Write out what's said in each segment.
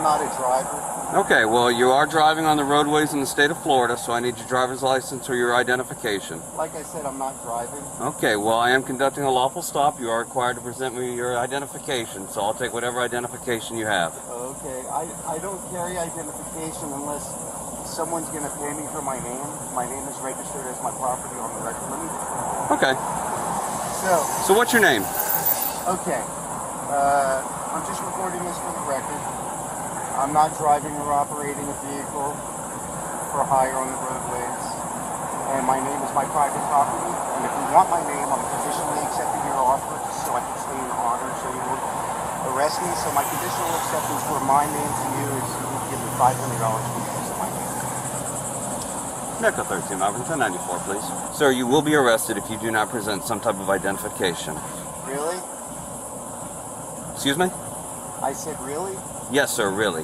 not a driver. Okay, well, you are driving on the roadways in the state of Florida, so I need your driver's license or your identification. Like I said, I'm not driving. Okay, well, I am conducting a lawful stop. You are required to present me your identification, so I'll take whatever identification you have. Okay, I don't carry identification unless someone's going to pay me for my name. My name is registered as my property on the record. Let me... Okay. So what's your name? Okay. I'm just recording this for the record. I'm not driving or operating a vehicle for hire on the roadways. And my name is my private property. And if you want my name, I'm conditionally accepting your offer just so I can stay in honor so you won't arrest me. So my conditional acceptance for my name to you is you can give me $500 for the use of my name. Echo 13, Malvern, 1094, please. Sir, you will be arrested if you do not present some type of identification. Really? Excuse me? I said really? Yes, sir, really.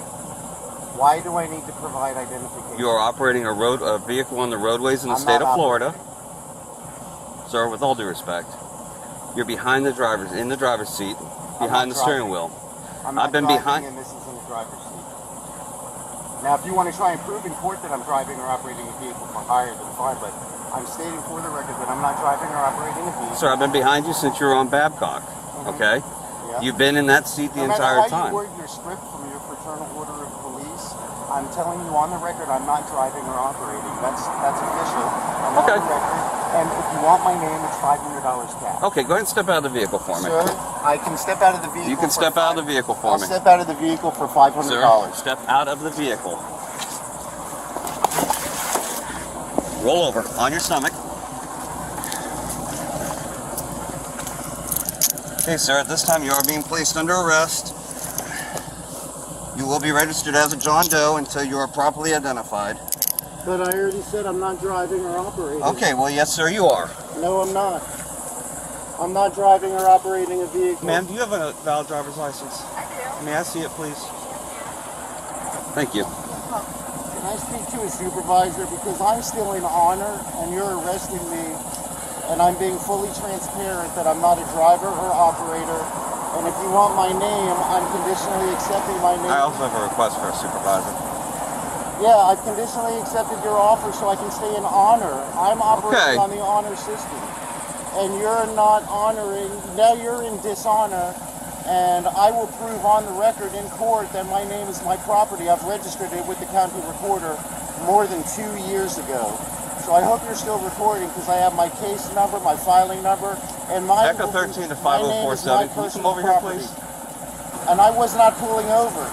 Why do I need to provide identification? You are operating a vehicle on the roadways in the state of Florida. Sir, with all due respect, you're behind the driver's, in the driver's seat, behind the steering wheel. I've been behind, and this is in the driver's seat. Now, if you want to try and prove in court that I'm driving or operating a vehicle for hire, then fine, but I'm stating for the record that I'm not driving or operating a vehicle. Sir, I've been behind you since you were on Babcock, okay? Yeah. You've been in that seat the entire time. No matter how you word your script from your fraternal order of police, I'm telling you on the record I'm not driving or operating. That's official. I'm on the record. And if you want my name, it's $500 cash. Okay, go ahead and step out of the vehicle for me. Sir, I can step out of the vehicle. You can step out of the vehicle for me. I'll step out of the vehicle for $500. Sir, step out of the vehicle. Roll over on your stomach. Okay, sir, at this time you are being placed under arrest. You will be registered as a John Doe until you are properly identified. But I already said I'm not driving or operating. Okay, well, yes, sir, you are. No, I'm not. I'm not driving or operating a vehicle. Ma'am, do you have a valid driver's license? I do. May I see it, please? Thank you. Can I speak to a supervisor? Because I'm still in honor, and you're arresting me, and I'm being fully transparent that I'm not a driver or operator. And if you want my name, I'm conditionally accepting my name. I also have a request for a supervisor. Yeah, I've conditionally accepted your offer so I can stay in honor. I'm operating on the honor system. And you're not honoring, now you're in dishonor, and I will prove on the record in court that my name is my property. I've registered it with the county recorder more than 2 years ago. So I hope you're still recording because I have my case number, my filing number, and my Echo 13 to 5047. Can you come over here, please? And I was not pulling over.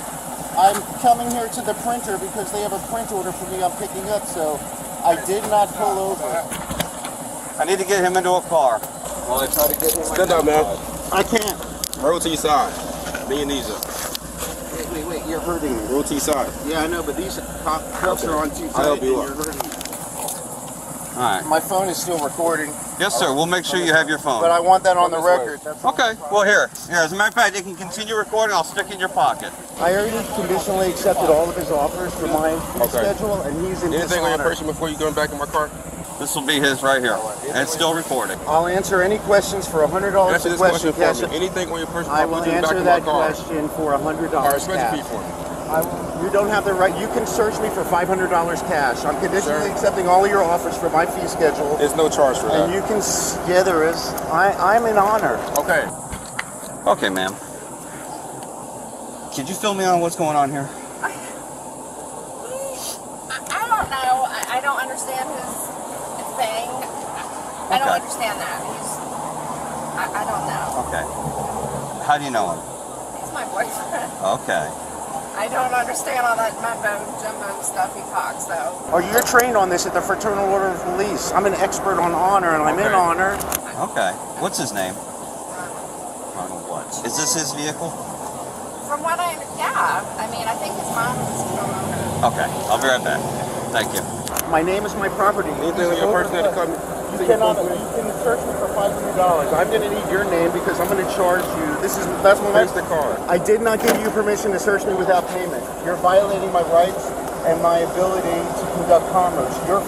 I'm coming here to the printer because they have a print order for me I'm picking up, so I did not pull over. I need to get him into a car. While I try to get him. Stand up, man. I can't. Roll to your side. Bend your knees up. Wait, you're hurting me. Roll to your side. Yeah, I know, but these cuffs are on too tight. I'll help you up. You're hurting me. All right. My phone is still recording. Yes, sir. We'll make sure you have your phone. But I want that on the record. Okay. Well, here. As a matter of fact, you can continue recording. I'll stick it in your pocket. I already conditionally accepted all of his offers for my schedule, and he's in Anything on your person before you go back in my car? This will be his right here. And it's still recording. I'll answer any questions for $100 Answer a this question. question for me. Anything on your person I before will you go back answer in my that car? question for $100 All right, spend cash. the fee for me. You don't have the right. You can search me for $500 cash. I'm conditionally accepting all of your offers for my fee schedule. There's no charge for that. And you can, yeah, there is. I'm in honor. Okay. Okay, ma'am. Could you fill me on what's going on here? I don't know. I don't understand his thing. I don't understand that. I don't know. Okay. How do you know him? He's my boyfriend. Okay. I don't understand all that mumbo-jumbo stuff he talks, though. Oh, you're trained on this at the Fraternal Order of Police. I'm an expert on honor, and I'm in honor. Okay. What's his name? Ronald what? Is this his vehicle? From what yeah. I mean, I think his mom is still on Okay. I'll be right back. Thank you. My name is my property. Anything on your person that come? You can search me for $500. I'm going to need your name because I'm going to charge you. That's my Face the card. I did not give you permission to search me without payment. You're violating my rights and my ability to conduct commerce. You're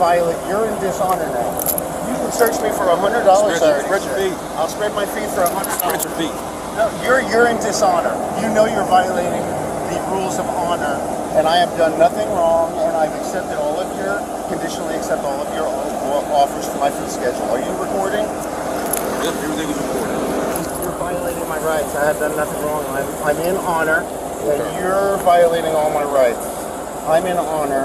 in dishonor now. You can search me for $100. Spread your feet. I'll spread my feet for $100. Spread your feet. No, you're in dishonor. You know you're violating the rules of honor, and I have done nothing wrong, and I've accepted all of your, conditionally accept all of your offers for my fee schedule. Are you recording? Yep, everything is recorded. You're violating my rights. I have done nothing wrong. I'm in honor, and you're violating all my rights. I'm in honor,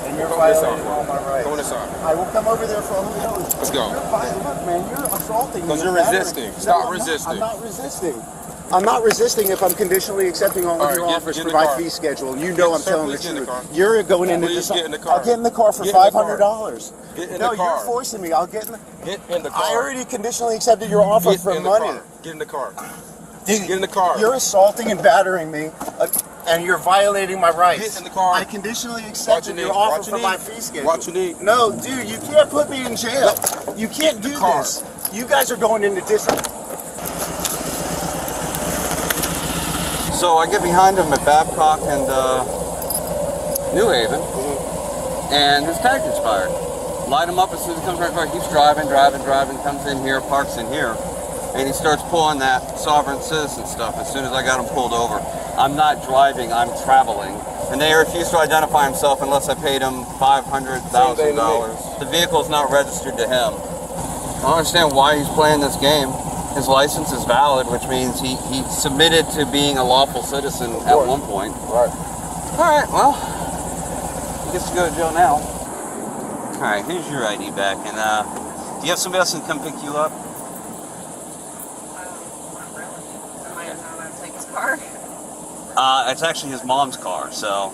and you're violating all my rights. Come on inside. I will come over there for all the others. Let's go. Look, man, you're assaulting me. Because you're and battering. resisting. No, Stop I'm resisting. not resisting. I'm not resisting if I'm conditionally accepting all of your offers get for in the my car. fee schedule. You know I'm Sir, telling the please get in the truth. car. You're going into Please this. get in the car. I'll get in the car for Get in the car. $500. Get in No, the car. you're forcing me. I'll get in the. Get in the car. I already conditionally accepted your offer Get for in the money. car. Get in the car. Dude, Get in the car. You're assaulting and battering me, and you're violating my rights. Get in the car. I conditionally accepted your your knee. offer Watch for your my knee. fee schedule. Watch your knee. No, dude, you can't put me in jail. You can't do car. this. You guys are going into So I get behind him at Babcock and New Haven, and his tag expired. Light him up as soon as he comes right by. He keeps driving, comes in here, parks in here, and he starts pulling that sovereign citizen stuff as soon as I got him pulled over. I'm not driving, I'm traveling. And they refused to identify himself unless I paid him $500,000. The vehicle's not registered to him. I don't understand why he's playing this game. His license is valid, which means he submitted to being a lawful citizen at one point. Right. Alright, well, he gets to go to jail now. Alright, here's your ID back, and do you have somebody else that can come pick you up? Am I allowed to take his car? It's actually his mom's car, so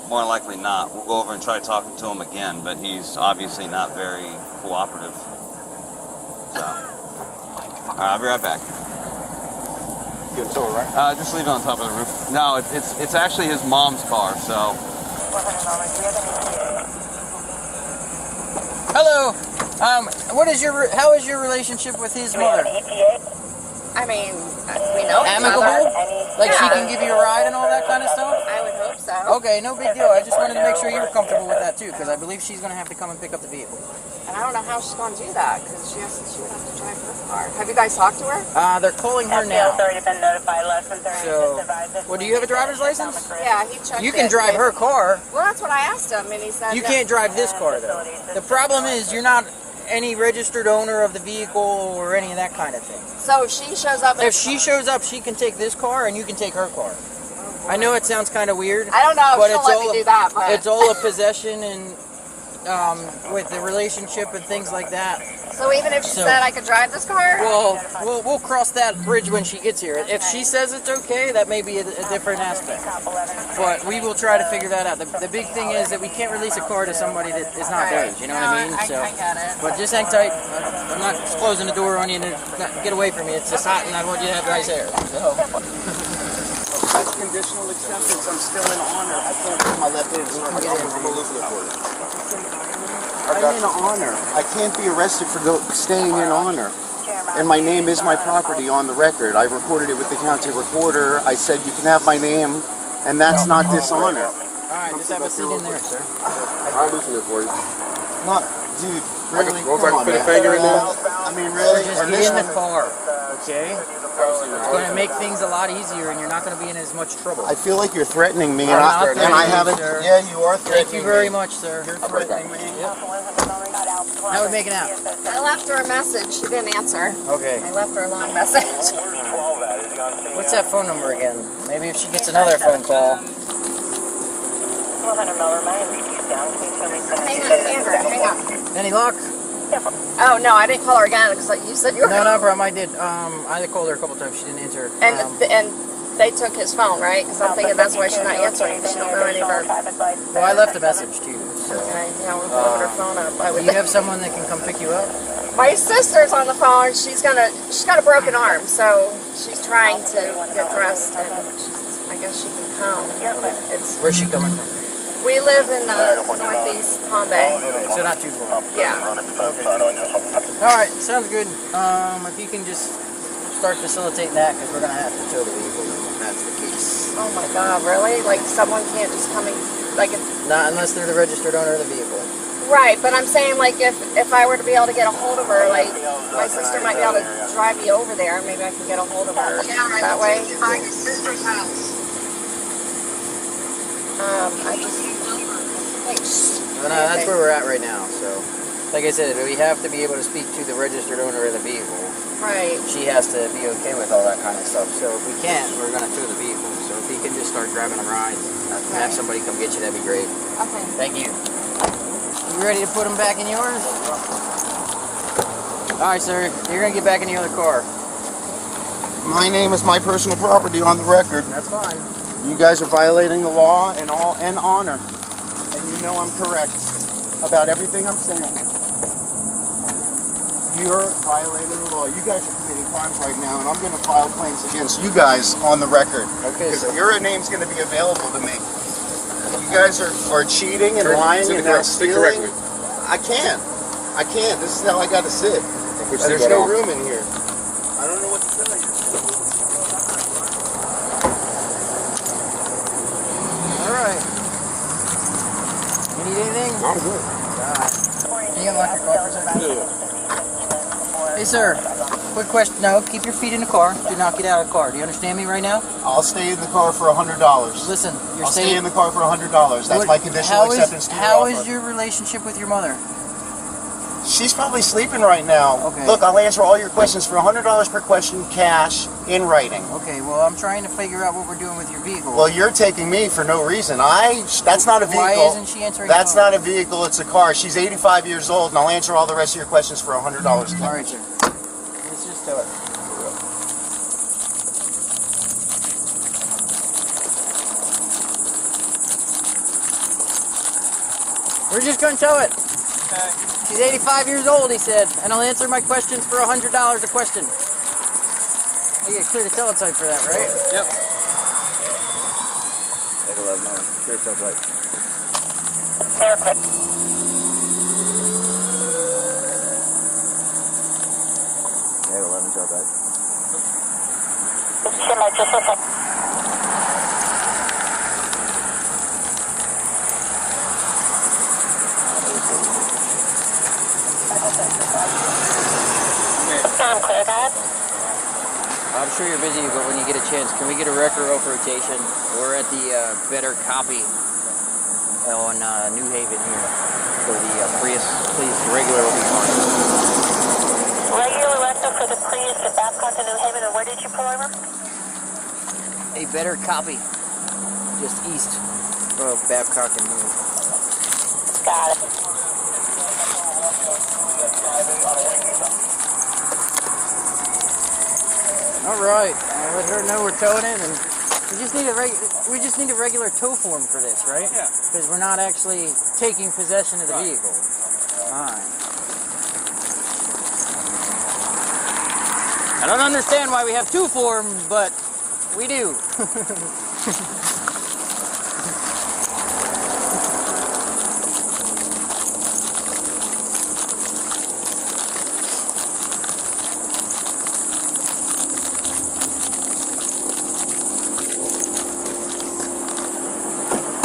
more than likely not. We'll go over and try talking to him again, but he's obviously not very cooperative. So, alright, I'll be right back. You get a tow, right? Just leave it on top of the roof. No, it's actually his mom's car, so. Hello. How is your relationship with his mother? I mean, we know each Amicable? other. Like she Yeah. can give you a ride and all that kind of stuff? I would hope so. Okay, no big deal. I just wanted to make sure you were comfortable with that too, because I believe she's going to have to come and pick up the vehicle. And I don't know how she's going to do that because she would have to drive her car. Have you guys talked to her? They're calling her now. already been notified. Less than 30 So, well, do you have a driver's license? Yeah, he checked. You can it. drive her car. Well, that's what I asked him, and he said You that- can't drive this car though. The problem is you're not any registered owner of the vehicle or any of that kind of thing. So she shows up. If she shows up, she can take this car and you can take her car. I know it sounds kind of weird. I don't know if but she'll it's let all me do that, but It's all a possession and with the relationship and things like that. so even if she So- said I could drive this car, Well, we'll cross that bridge when she gets here. If she says it's okay, that may be a different aspect. But we will try to figure that out. The big thing is that we can't release a car to somebody that is not theirs. You know what I mean? I get it. But just hang tight. I'm not closing the door on you to get away from me. It's just hot and I want you to have nice air. So. That's conditional acceptance. I'm still in honor. I can't put my left hand. I'm gonna listen to it for you. I'm in honor. I can't be arrested for staying in honor. And my name is my property on the record. I recorded it with the county recorder. I said you can have my name, and that's not dishonor. All right, just have a seat in there, sir. I'll listen to it for you. Not, dude, really? Well, if Come I can on, put a man. finger in there. I mean, really? Just And get this in the one- car, okay? It's going to make things a lot easier, and you're not going to be in as much trouble. I feel like you're threatening me, I'm and not I threatening haven't. you, sir. Yeah, you are threatening Thank you very me. much, sir. You're threatening me. How are we making out? I left her a message. She didn't answer. Okay. I left her a long message. What's that phone number again? Maybe if she gets another phone call. Hang on, Andrew. Hang on. Any luck? Oh no, I didn't call her again because you said you were. No, no problem. I did. I called her a couple times. She didn't answer. And they took his phone, right? Because I'm thinking that's why she's not answering. She don't know any of her. Well, I left a message too. So. Okay, yeah, we're blowing her phone up. I Do would you have someone that can come pick you up? My sister's on the phone. She's got a broken arm, so she's trying to get dressed, and I guess she can come. It's Where's she coming from? we live in northeast Palm Bay. So not too far. Yeah. All right, sounds good. If you can just start facilitating that, because we're gonna have to tow the vehicle. If that's the case. Oh my God, really? Like someone can't just come and like. Not unless they're the registered owner of the vehicle. Right, but I'm saying like if I were to be able to get a hold of her, like my sister might be able to drive me over there. Maybe I can get a hold of her that way. Find his sister's house. I just. Thanks. Well, no, that's where we're at right now. So, like I said, we have to be able to speak to the registered owner of the vehicle. Right. She has to be okay with all that kind of stuff. So if we can't, we're going to tow the vehicle. So if he can just start driving them rides and have somebody come get you, that'd be great. Okay. Thank you. You ready to put them back in yours? All right, sir. You're going to get back in the other car. My name is my personal property on the record. That's fine. You guys are violating the law and honor. And you know I'm correct about everything I'm saying. You're violating the law. You guys are committing crimes right now, and I'm going to file claims against you guys on the record. Okay, because sir. your name's going to be available to me. You guys are cheating and lying and now stealing. I can't. This is how I got to sit. There's no room in here. I don't know what to tell you. All right. You need anything? I'm good. Can you unlock your car for a second? Hey, sir. Quick question. No, keep your feet in the car. Do not get out of the car. Do you understand me right now? I'll stay in the car for $100. Listen, you're I'll saying... stay in the car for $100. That's my conditional acceptance to your How offer. is your relationship with your mother? She's probably sleeping right now. Okay. Look, I'll answer all your questions for $100 per question, cash, in writing. Okay, well, I'm trying to figure out what we're doing with your vehicle. Well, you're taking me for no reason. That's not a vehicle. Why isn't she answering That's the phone? not a vehicle, it's a car. She's 85 years old, and I'll answer all the rest of your questions for $100 cash. All right, sir. Let's just do it. We're just going to tow it. Okay. She's 85 years old, he said, and I'll answer my questions for $100 a question. You get clear to teletype for that, right? Yep. 811, clear to teletype. Perfect. 811, teletype. Just a second. I'm clear, guys. I'm sure you're busy, but when you get a chance, can we get a record of rotation? We're at the Better Copy on New Haven here for the Prius. Please, the regular will be fine. Regular rental for the Prius at Babcock and New Haven, and where did you pull over? A Better Copy, just east of Babcock and New Haven. Got it. All right, I'll let her know we're towing it, and we just need a regular tow form for this, right? Yeah. Because we're not actually taking possession of the vehicle. All right. I don't understand why we have two forms, but we do.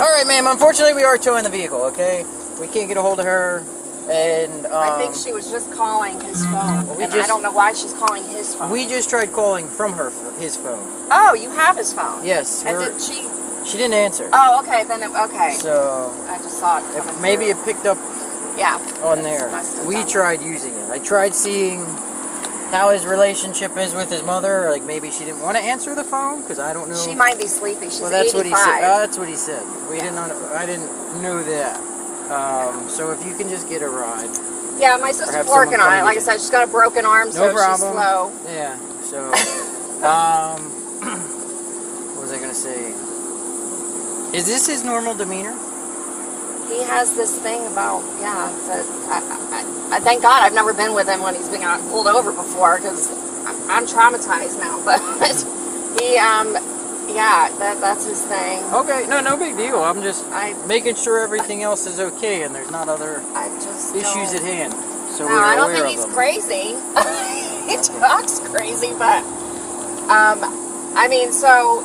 Alright, ma'am, unfortunately we are towing the vehicle, okay? We can't get a hold of her, and I think she was just calling his phone, Well, and I don't know why she's calling his phone. we just tried calling from his phone. Oh, you have his phone? Yes. And did she? She didn't answer. Oh, okay, then, okay. So, I just saw it coming maybe through. it picked up Yeah. on there. Must have We done tried using it. I tried seeing how his relationship is with his mother. Like maybe she didn't want to answer the phone because I don't know. She might be sleepy. She's Well, that's 85. what he said. That's what he said. We didn't. I didn't know that. So if you can just get a ride. Yeah, my have sister's someone working come on it. and Like I get said, she's got a broken arm, No so problem. she's slow. Yeah. So, what was I gonna say? Is this his normal demeanor? He has this thing about, yeah, that I thank God I've never been with him when he's been pulled over before, because I'm traumatized now, but he, yeah, that's his thing. Okay, no big deal. I'm just I making sure everything else is okay and there's not other just issues don't. at hand. So No, we're I don't aware think of he's them. crazy. He talks crazy, but I mean, so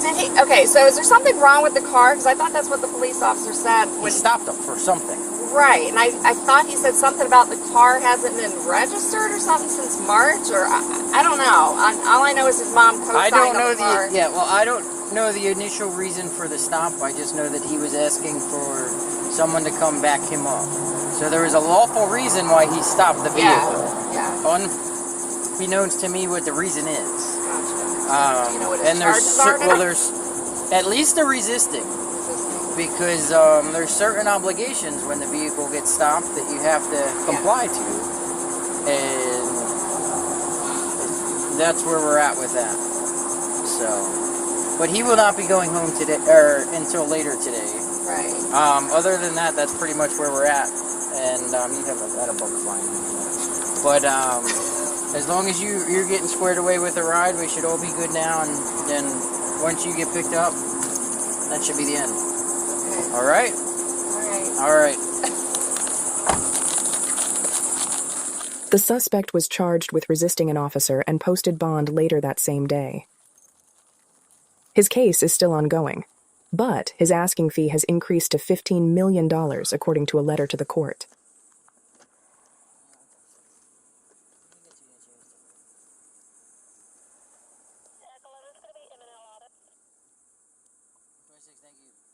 did he? Okay, so is there something wrong with the car? Because I thought that's what the police officer said. We stopped him for something. Right, and I thought he said something about the car hasn't been registered or something since March, or I don't know. All I know is his mom co-signed I don't know on the car. I don't know the initial reason for the stop. I just know that he was asking for someone to come back him up. So there was a lawful reason why he stopped the vehicle. Yeah. Unbeknownst to me what the reason is. Gotcha. Do you know what his And there's charges are now? there's at least a resisting. Because there's certain obligations when the vehicle gets stopped that you have to comply to, and that's where we're at with that. So, but he will not be going home today or until later today. Right. Other than that, that's pretty much where we're at, and you have a bug flying. But as long as you're getting squared away with the ride, we should all be good now. And then once you get picked up, that should be the end. All right? All right. The suspect was charged with resisting an officer and posted bond later that same day. His case is still ongoing, but his asking fee has increased to $15 million, according to a letter to the court. Thank you.